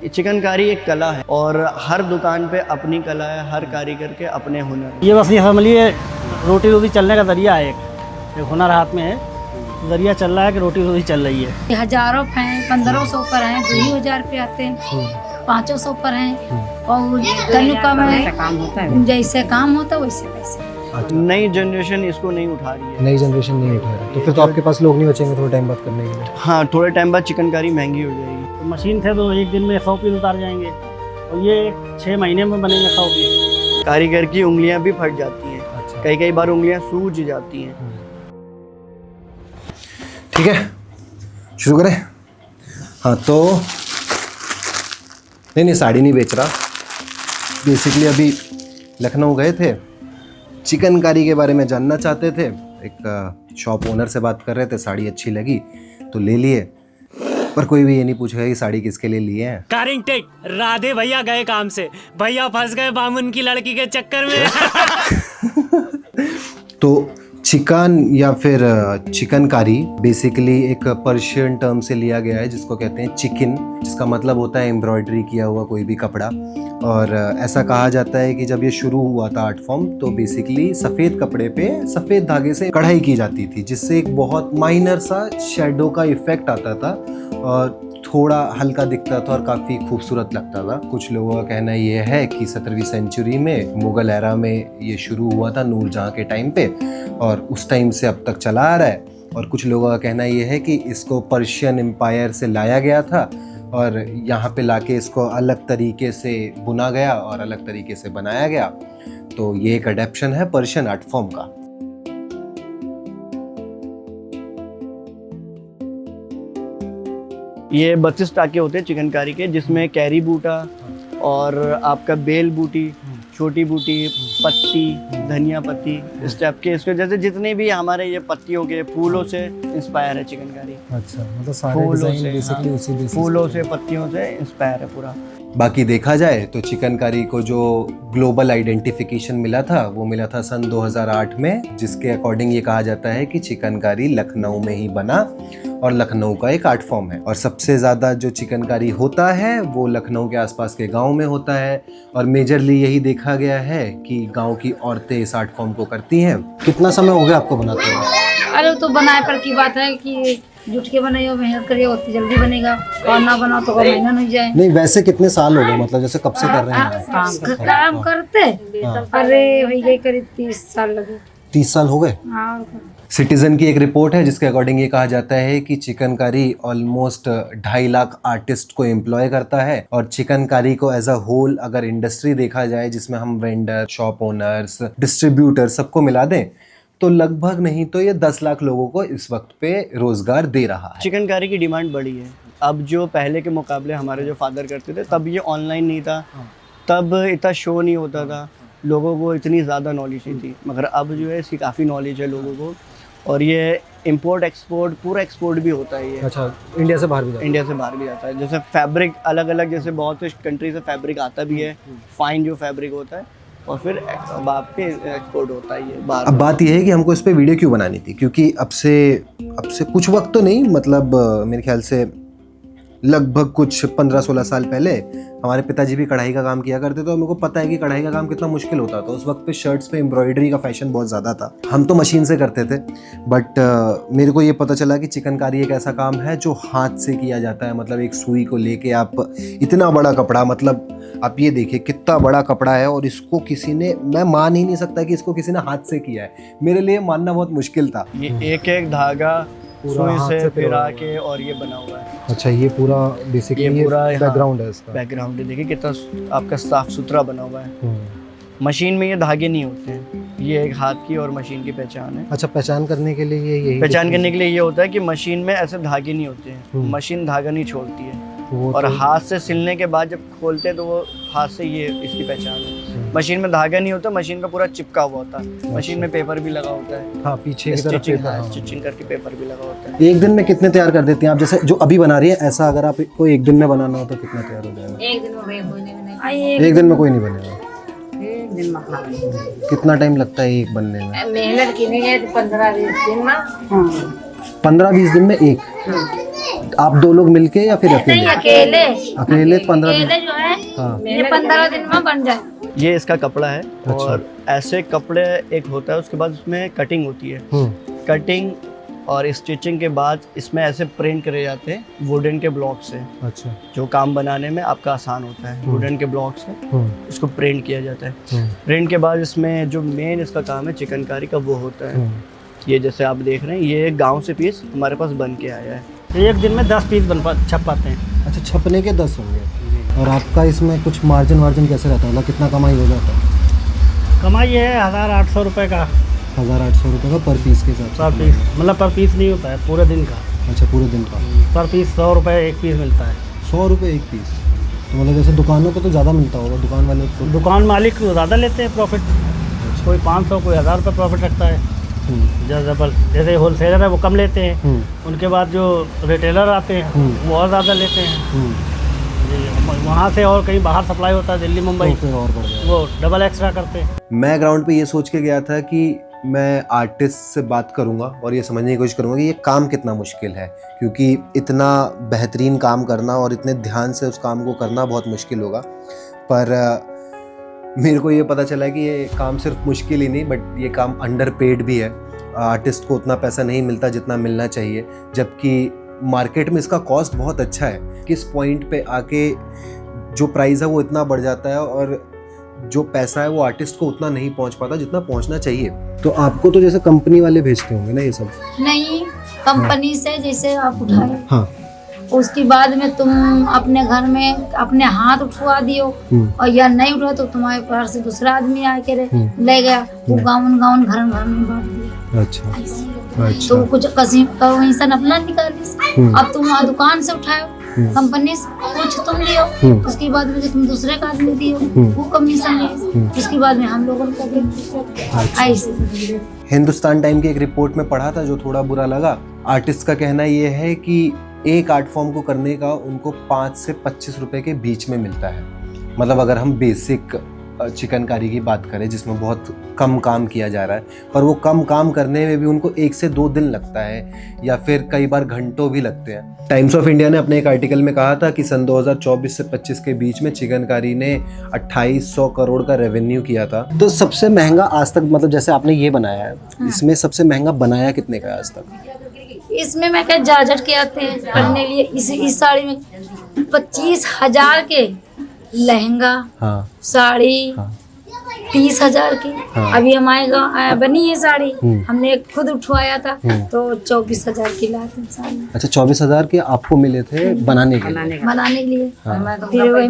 चिकनकारी एक कला है और हर दुकान पे अपनी कला है, हर कारीगर के अपने हुनर। ये बस ये समझिए रोटी रोटी चलने का जरिया है, एक हुनर हाथ में है, जरिया चल रहा है कि रोटी रोटी चल रही है। हजारों हैं, 1500 पर हैं, 2000 पे आते हैं, 500 पर हैं और तनुका में जैसे काम होता है वैसे पैसे। नई जनरेशन इसको नहीं उठा रही है। नई जनरेशन नहीं उठा रही है, तो फिर तो आपके पास लोग नहीं बचेंगे थोड़े टाइम बाद करने के लिए। हाँ, थोड़े टाइम बाद चिकनकारी महंगी हो जाएगी। तो मशीन थे तो एक दिन में 100 पीस उतार जाएंगे और ये 6 महीने में बनेंगे 100 पीस। कारीगर की उंगलियां भी फट जाती हैं। अच्छा। कई बार उंगलियां सूज जाती हैं। ठीक है, शुरू करें। हाँ तो नहीं साड़ी नहीं बेच रहा, बेसिकली अभी लखनऊ गए थे, चिकनकारी के बारे में जानना चाहते थे। एक शॉप ओनर से बात कर रहे थे, साड़ी अच्छी लगी तो ले लिए, पर कोई भी ये नहीं पूछेगा कि साड़ी किसके लिए लिए हैं। कारिंग टेक राधे भैया गए काम से, भैया फंस गए बामुन की लड़की के चक्कर में। तो चिकन या फिर चिकनकारी बेसिकली एक पर्शियन टर्म से लिया गया है जिसको कहते हैं चिकन, जिसका मतलब होता है एम्ब्रॉयडरी किया हुआ कोई भी कपड़ा। और ऐसा कहा जाता है कि जब ये शुरू हुआ था आर्ट फॉर्म तो बेसिकली सफ़ेद कपड़े पे सफ़ेद धागे से कढ़ाई की जाती थी, जिससे एक बहुत माइनर सा शेडो का इफेक्ट आता था और थोड़ा हल्का दिखता था और काफ़ी खूबसूरत लगता था। कुछ लोगों का कहना ये है कि 17वीं सेंचुरी में मुग़ल एरा में ये शुरू हुआ था नूरजहाँ के टाइम पे और उस टाइम से अब तक चला आ रहा है। और कुछ लोगों का कहना ये है कि इसको पर्शियन एम्पायर से लाया गया था और यहाँ पे लाके इसको अलग तरीके से बुना गया और अलग तरीके से बनाया गया। तो ये एक अडेप्शन है पर्शियन आर्ट फॉर्म का। ये 32 टाके होते हैं चिकनकारी के, जिसमें कैरी बूटा और आपका बेल बूटी, छोटी बूटी, पत्ती, धनिया पत्ती, इस टाइप के इसके जैसे जितने भी हमारे ये पत्तियों के फूलों से इंस्पायर है चिकनकारी। अच्छा, मतलब सारे डिजाइन बेसिकली उसी बेसिस फूलों से पत्तियों से इंस्पायर है पूरा। बाकी देखा जाए तो चिकनकारी को जो ग्लोबल आइडेंटिफिकेशन मिला था वो मिला था सन 2008 में, जिसके अकॉर्डिंग ये कहा जाता है कि चिकनकारी लखनऊ में ही बना और लखनऊ का एक आर्ट फॉर्म है। और सबसे ज़्यादा जो चिकनकारी होता है वो लखनऊ के आसपास के गांव में होता है और मेजरली यही देखा गया है कि गांव की औरतें इस आर्ट फॉर्म को करती हैं। कितना समय हो गया आपको बनाते हुए? अरे तो बनाए पर की बात है कि जुट के बनाइए, मेहनत करिए, उतनी जल्दी बनेगा और ना बनाओ तो महीना नहीं जाए। नहीं वैसे कितने साल हो गए, मतलब जैसे कब से कर रहे हैं काम करते? अरे भैया करीब 30 साल लगे। 30 साल हो गए। हाँ। सिटीजन की एक रिपोर्ट है जिसके अकॉर्डिंग ये कहा जाता है कि चिकनकारी ऑलमोस्ट 2.5 लाख आर्टिस्ट को एम्प्लॉय करता है। और चिकनकारी को एज अ होल अगर इंडस्ट्री देखा जाए जिसमें हम वेंडर, शॉप ओनर्स, डिस्ट्रीब्यूटर सबको मिला दें तो लगभग नहीं तो ये 10 लाख लोगों को इस वक्त पे रोजगार दे रहा है। चिकनकारी की डिमांड बढ़ी है। अब जो पहले के मुकाबले हमारे जो फादर करते थे तब ये ऑनलाइन नहीं था, तब इतना शो नहीं होता था, लोगों को इतनी ज़्यादा नॉलेज नहीं थी, मगर अब जो है इसकी काफ़ी नॉलेज है लोगों को। और ये इंपोर्ट एक्सपोर्ट पूरा एक्सपोर्ट भी होता है ये। अच्छा, इंडिया से बाहर भी जाता है? इंडिया से बाहर भी जाता है। जैसे फैब्रिक अलग अलग, जैसे बहुत से कंट्री से फैब्रिक आता भी है, फाइन जो फैब्रिक होता है, और फिर अब आपके एक्सपोर्ट होता है ये बाहर। अब बात यह है कि हमको इस पे वीडियो क्यों बनानी थी, क्योंकि अब से कुछ वक्त तो नहीं, मतलब मेरे ख्याल से लगभग कुछ 15-16 साल पहले हमारे पिताजी भी कढ़ाई का काम किया करते थे और मेरे को पता है कि कढ़ाई का काम कितना मुश्किल होता था। उस वक्त पे शर्ट्स पे एम्ब्रॉयडरी का फैशन बहुत ज़्यादा था। हम तो मशीन से करते थे, बट मेरे को ये पता चला कि चिकनकारी एक ऐसा काम है जो हाथ से किया जाता है। मतलब एक सुई को लेके आप इतना बड़ा कपड़ा, मतलब आप ये देखिए कितना बड़ा कपड़ा है और इसको किसी ने, मैं मान ही नहीं सकता कि इसको किसी ने हाथ से किया है। मेरे लिए मानना बहुत मुश्किल था। ये एक एक धागा सुई से फिरा के और ये बना हुआ है। अच्छा, ये पूरा बेसिकली ये पूरा बैकग्राउंड है इसका। बैकग्राउंड देखिए कितना आपका साफ सुथरा बना हुआ है। मशीन में ये धागे नहीं होते हैं, ये एक हाथ की और मशीन की पहचान है। अच्छा, पहचान करने के लिए यही पहचान करने के लिए ये होता है कि मशीन में ऐसे धागे नहीं होते हैं, मशीन धागा नहीं छोड़ती है। और हाथ से सिलने के बाद जब खोलते हैं तो वो हाथ से, ये इसकी पहचान है। मशीन में धागा नहीं होता, मशीन का पूरा चिपका हुआ होता है। मशीन में पेपर भी लगा होता है। हाँ, पीछे की तरफ स्टिचिंग करके पेपर भी लगा होता है। एक दिन में कितने तैयार कर देती हैं आप? जैसे जो अभी बना रही है, ऐसा अगर आपको एक दिन में बनाना हो तो कितना तैयार हो जाएगा? एक दिन में कोई नहीं बनेगा। कितना टाइम लगता है एक बनने में? मेहनत की नहीं है 15-20 दिन में। 15-20 दिन में एक? आप 2 लोग मिलके या फिर नहीं, अकेले? अकेले अकेले 15 दिन? अकेले जो है हाँ। ये 15 दिन में बन जाए। ये इसका कपड़ा है। अच्छा। और ऐसे कपड़े एक होता है, उसके बाद उसमें कटिंग होती है। कटिंग और स्टिचिंग के बाद इसमें ऐसे प्रिंट करे जाते हैं वुडन के ब्लॉक से। अच्छा। जो काम बनाने में आपका आसान होता है, वुडन के ब्लॉक से इसको प्रिंट किया जाता है। प्रिंट के बाद इसमें जो मेन इसका काम है चिकनकारी का वो होता है। ये जैसे आप देख रहे हैं, ये गांव से पीस हमारे पास बन के आया है। एक दिन में 10 पीस छप पाते हैं। अच्छा, छपने के 10 होंगे। और आपका इसमें कुछ मार्जिन कैसे रहता है, मतलब कितना कमाई हो जाता है? कमाई है 1800 रुपये का 1800 रुपये का पर पीस के हिसाब से? पर पीस, मतलब पर पीस नहीं होता है, पूरे दिन का। अच्छा, पूरे दिन का पर पीस 100 रुपये एक पीस मिलता है। 100 रुपये एक पीस? तो मतलब जैसे दुकानों पे तो ज़्यादा मिलता होगा, दुकान वाले को? दुकान मालिक ज़्यादा लेते हैं प्रॉफिट, कोई 500 कोई 1000 रुपये प्रॉफिट रखता है। जैसे होलसेलर है वो कम लेते हैं, उनके बाद जो रिटेलर आते हैं वो और ज़्यादा लेते हैं। वहाँ से और कहीं बाहर सप्लाई होता है, दिल्ली मुंबई, तो फिर और बढ़ जाएगा। वो डबल एक्स्ट्रा करते हैं। मैं ग्राउंड पे ये सोच के गया था कि मैं आर्टिस्ट से बात करूंगा और ये समझने की कोशिश करूंगा कि ये काम कितना मुश्किल है, क्योंकि इतना बेहतरीन काम करना और इतने ध्यान से उस काम को करना बहुत मुश्किल होगा। पर मेरे को ये पता चला कि ये काम सिर्फ मुश्किल ही नहीं, बट ये काम अंडर पेड भी है। आर्टिस्ट को उतना पैसा नहीं मिलता जितना मिलना चाहिए, जबकि मार्केट में इसका कॉस्ट बहुत अच्छा है। किस पॉइंट पे आके जो प्राइस है वो इतना बढ़ जाता है और जो पैसा है वो आर्टिस्ट को उतना नहीं पहुंच पाता जितना पहुंचना चाहिए। तो आपको तो जैसे कंपनी वाले भेजते होंगे ना ये सब? नहीं, कंपनी से जैसे आप उठाए, हाँ। उसके बाद में तुम अपने घर में अपने हाथ उठवा दियो, और या नहीं उठवा तो तुम्हारे पास से दूसरा आदमी आके ले गया, वो गाउन घर में बांट दिया। अच्छा। तो कुछ कमीशन अपना निकाली। अब तुम वहाँ दुकान से उठाओ, कंपनी से कुछ तुम लियो, उसके बाद में जो तुम दूसरे का आदमी दियो वो कमीशन है, उसके बाद में हम लोगों का ऐसे। हिंदुस्तान टाइम की एक रिपोर्ट में पढ़ा था जो थोड़ा बुरा लगा। आर्टिस्ट का कहना ये है कि एक आर्ट फॉर्म को करने का उनको 5 से 25 रुपए के बीच में मिलता है। मतलब अगर हम बेसिक चिकनकारी की बात करें जिसमें बहुत कम काम किया जा रहा है, पर वो कम काम करने में भी उनको 1 से 2 दिन लगता है या फिर कई बार घंटों भी लगते हैं। टाइम्स ऑफ इंडिया ने अपने एक आर्टिकल में कहा था कि सन 2024 से 25 के बीच में चिकनकारी ने 2800 करोड़ का रेवेन्यू किया था। तो सबसे महंगा आज तक, मतलब जैसे आपने ये बनाया है, इसमें सबसे महंगा बनाया कितने का है आज तक? इसमें मैं क्या जार्जेट के आते हैं करने लिए। इस साड़ी में 25,000 के लहंगा, हाँ। साड़ी, हाँ। 30,000 की। हाँ। अभी हमारे गाँव बनी है साड़ी, हमने खुद उठवाया था, तो 24,000 की लाए थे साड़ी। अच्छा, 24,000 के आपको मिले थे बनाने के लिए? बनाने के लिए। हाँ। फिर वही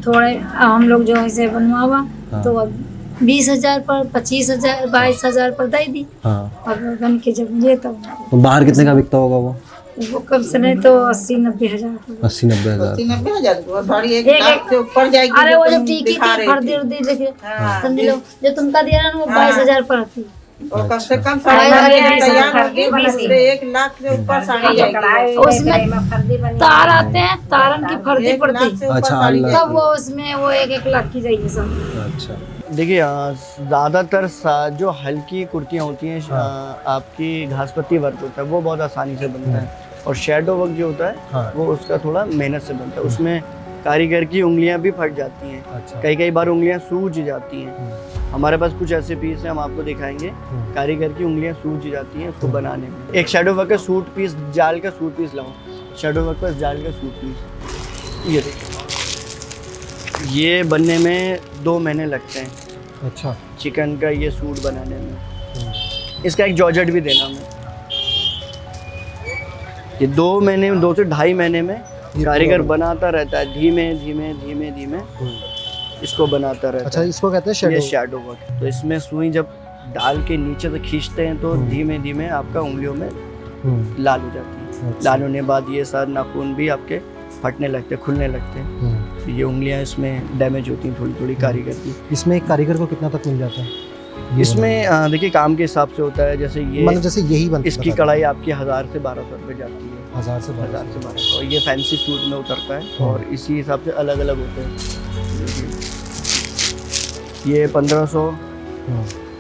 थोड़े हम लोग जो ऐसे बनवावा, तो अब 20,000 पर, 25,000, 22,000 पर दे दी। हाँ। और बन के जब ये तो बाहर कितने का बिकता होगा वो? वो कम से नहीं तो 80-90 हजार। 80-90 हज़ार। साड़ी 1 लाख से ऊपर जाएगी। अरे वो जो टीकी थी फर्दी उर्दी लेके समझ लो, जो तुमका दिया ना वो 22,000 पर थी। और कम से कम साड़ी तैयार करके 1 लाख से ऊपर साड़ी जाएगी। उसमें तार आते हैं, तारन की फर्दी पड़ती, अच्छा, तब वो उसमें वो 1-1 लाख की जाएगी सब। अच्छा। देखिए ज़्यादातर जो हल्की कुर्तियाँ होती हैं, आपकी घासपत्ती वर्क होता है वो बहुत आसानी से बनता है, और शेडो वर्क जो होता है वो उसका थोड़ा मेहनत से बनता है। उसमें कारीगर की उंगलियां भी फट जाती हैं। अच्छा। कई बार उंगलियां सूज जाती हैं। हमारे पास कुछ ऐसे पीस हैं, हम आपको दिखाएंगे, कारीगर की उंगलियां सूज जाती हैं उसको बनाने में। एक शेडो वर्क का सूट पीस, जाल का सूट पीस लाओ, शेडो वर्क का जाल का सूट पीस, ये देखो, ये बनने में 2 महीने लगते हैं। अच्छा। चिकन का ये सूट बनाने में। इसका एक जॉर्जेट भी देना हमें। ये 2 महीने, 2 से 2.5 महीने में कारीगर बनाता रहता है, धीमे धीमे इसको बनाता रहता है। अच्छा, इसको कहते हैं ये शैडो वर्क। तो इसमें सुई जब डाल के नीचे से खींचते हैं तो धीमे धीमे आपका उंगलियों में लाल हो जाती है। लाल होने के बाद ये सारे नाखून भी आपके फटने लगते हैं, खुलने लगते हैं। तो ये उंगलियां इसमें डैमेज होती हैं थोड़ी थोड़ी कारीगर की। इसमें एक कारीगर को कितना तक मिल जाता है? इसमें देखिए काम के हिसाब से होता है। जैसे ये मतलब जैसे यही बनता है, इसकी कढ़ाई आपकी 1000 से 1200 रुपये जाती है। 1000 से 1200 और ये फैंसी सूट में उतरता है, और इसी हिसाब से अलग अलग होते हैं। ये 1500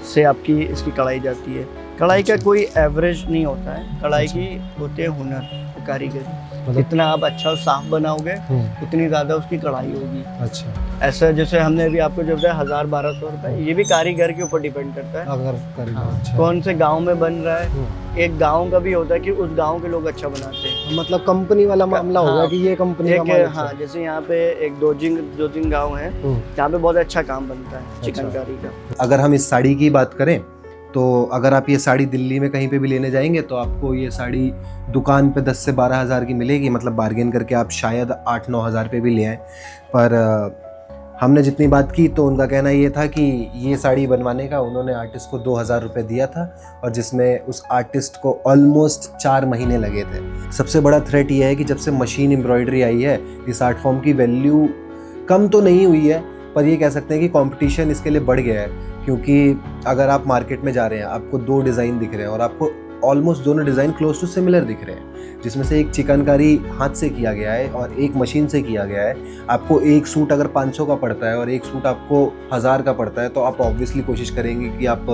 से आपकी इसकी कढ़ाई जाती है। कढ़ाई का कोई एवरेज नहीं होता है, कढ़ाई की होते हैं हुनर, कारीगरी। जितना आप अच्छा और साफ बनाओगे उतनी ज़्यादा उसकी कढ़ाई होगी। अच्छा, ऐसा जैसे हमने अभी आपको जो बताया 1000-1200 रुपये, ये भी कारीगर के ऊपर डिपेंड करता है अगर करेगा। अच्छा, कौन से गांव में बन रहा है। एक गांव का भी होता है कि उस गांव के लोग अच्छा बनाते हैं। मतलब कंपनी वाला मामला होगा हाँ, कि ये कंपनी का एक माल हाँ, जैसे यहाँ पे एक दो तीन गाँव है जहाँ पे बहुत अच्छा काम बनता है चिकनकारी का। अगर हम इस साड़ी की बात करें तो अगर आप ये साड़ी दिल्ली में कहीं पे भी लेने जाएंगे तो आपको ये साड़ी दुकान पे 10 से 12 हज़ार की मिलेगी। मतलब बार्गेन करके आप शायद 8-9 हज़ार पे भी ले आएँ। पर हमने जितनी बात की तो उनका कहना ये था कि ये साड़ी बनवाने का उन्होंने आर्टिस्ट को 2000 रुपये दिया था और जिसमें उस आर्टिस्ट को ऑलमोस्ट 4 महीने लगे थे। सबसे बड़ा थ्रेट ये है कि जब से मशीन एम्ब्रॉयडरी आई है इस आर्ट फॉर्म की वैल्यू कम तो नहीं हुई है, पर ये कह सकते हैं कि कंपटीशन इसके लिए बढ़ गया है। क्योंकि अगर आप मार्केट में जा रहे हैं, आपको 2 डिज़ाइन दिख रहे हैं और आपको ऑलमोस्ट दोनों डिज़ाइन क्लोज टू सिमिलर दिख रहे हैं, जिसमें से एक चिकनकारी हाथ से किया गया है और एक मशीन से किया गया है। आपको एक सूट अगर 500 का पड़ता है और एक सूट आपको 1000 का पड़ता है तो आप ऑब्वियसली कोशिश करेंगे कि आप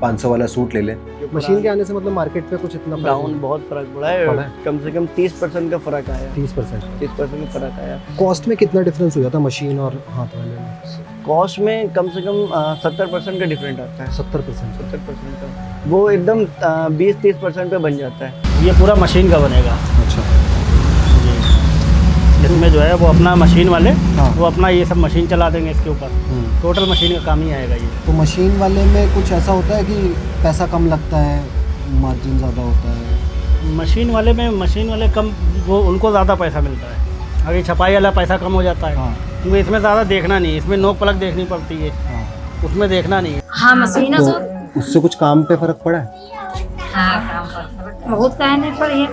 500 वाला सूट ले लें। मशीन के आने से मतलब मार्केट पे कुछ इतना डाउन बहुत फर्क पड़ा है, कम से कम 30% का फर्क आया। 30% का फर्क आया। कॉस्ट में कितना डिफरेंस हो जाता मशीन और हाथ वाले में? कॉस्ट में कम से कम 70% का डिफरेंट आता है। 70% का वो एकदम 20-30% पे बन जाता है। ये पूरा मशीन का बनेगा। अच्छा, इसमें जो है वो अपना मशीन वाले हाँ। वो अपना ये सब मशीन चला देंगे इसके ऊपर। टोटल मशीन का काम ही आएगा ये। तो मशीन वाले में कुछ ऐसा होता है कि पैसा कम लगता है, मार्जिन ज़्यादा होता है? मशीन वाले कम, वो उनको ज़्यादा पैसा मिलता है। अगर छपाई वाला पैसा कम हो जाता है। हाँ। क्योंकि इसमें ज़्यादा देखना नहीं है, इसमें नोक पलक देखनी पड़ती है, उसमें देखना नहीं है। हाँ मशीन तो उससे कुछ काम पे फर्क पड़ा है? हाँ बहुत कहने पर ये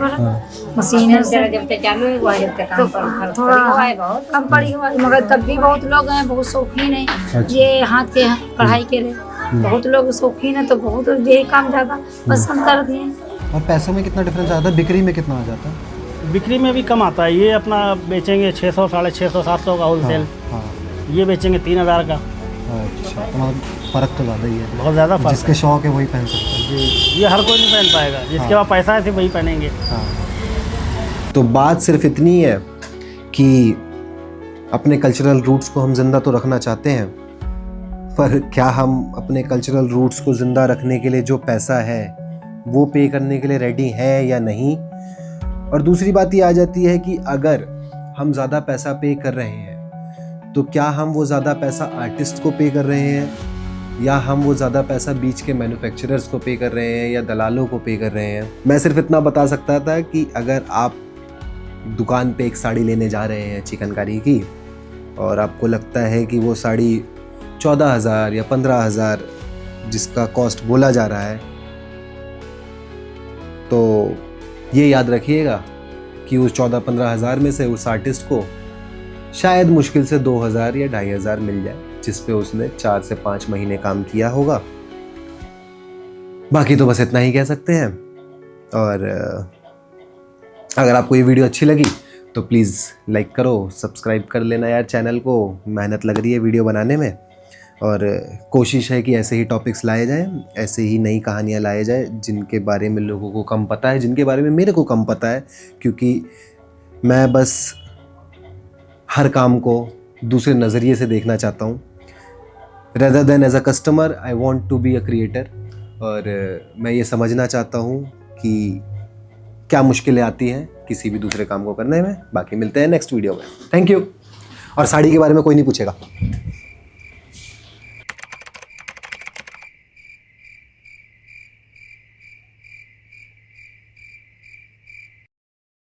मशीन से जब तक चालू हुआ जब तक काम पर थोड़ा बहुत कम पड़ी हुआ, मगर तब भी बहुत लोग हैं बहुत शौकीन है ये हाथ के कढ़ाई के लिए। बहुत लोग शौकीन है तो बहुत यही काम ज़्यादा पसंद करते हैं। और पैसों में कितना डिफरेंस आता है? बिक्री में कितना आ जाता है? बिक्री में भी कम आता है। ये अपना बेचेंगे 600, 650, 700 का होलसेल। हाँ। ये बेचेंगे 3000 का। अच्छा, तो मतलब फ़र्क तो ज़्यादा ही है। बहुत ज़्यादा फर्क जिसके शौक है वही पहन सकता है। जी, ये हर कोई नहीं पहन पाएगा, जिसके पास पैसा है सिर्फ वही पहनेंगे। हाँ। तो बात सिर्फ इतनी है कि अपने कल्चरल रूट्स को हम ज़िंदा तो रखना चाहते हैं, पर क्या हम अपने कल्चरल रूट्स को ज़िंदा रखने के लिए जो पैसा है वो पे करने के लिए रेडी हैं या नहीं? और दूसरी बात ये आ जाती है कि अगर हम ज़्यादा पैसा पे कर रहे हैं तो क्या हम वो ज़्यादा पैसा आर्टिस्ट को पे कर रहे हैं या हम वो ज़्यादा पैसा बीच के मैन्युफैक्चरर्स को पे कर रहे हैं या दलालों को पे कर रहे हैं? मैं सिर्फ इतना बता सकता था कि अगर आप दुकान पे एक साड़ी लेने जा रहे हैं चिकनकारी की और आपको लगता है कि वो साड़ी 14,000 या 15,000 जिसका कॉस्ट बोला जा रहा है, तो ये याद रखिएगा कि उस 14-15 हज़ार में से उस आर्टिस्ट को शायद मुश्किल से 2,000 या 2,500 मिल जाए, जिस पे उसने 4 से 5 महीने काम किया होगा। बाकी तो बस इतना ही कह सकते हैं। और अगर आपको ये वीडियो अच्छी लगी तो प्लीज़ लाइक करो, सब्सक्राइब कर लेना यार चैनल को। मेहनत लग रही है वीडियो बनाने में और कोशिश है कि ऐसे ही टॉपिक्स लाए जाएं, ऐसे ही नई कहानियाँ लाए जाएं जिनके बारे में लोगों को कम पता है, जिनके बारे में मेरे को कम पता है, क्योंकि मैं बस हर काम को दूसरे नज़रिए से देखना चाहता हूँ। Rather than as a customer I want to be a creator. और मैं ये समझना चाहता हूँ कि क्या मुश्किलें आती हैं किसी भी दूसरे काम को करने में। बाकी मिलते हैं नेक्स्ट वीडियो में। Thank you. और साड़ी के बारे में कोई नहीं पूछेगा।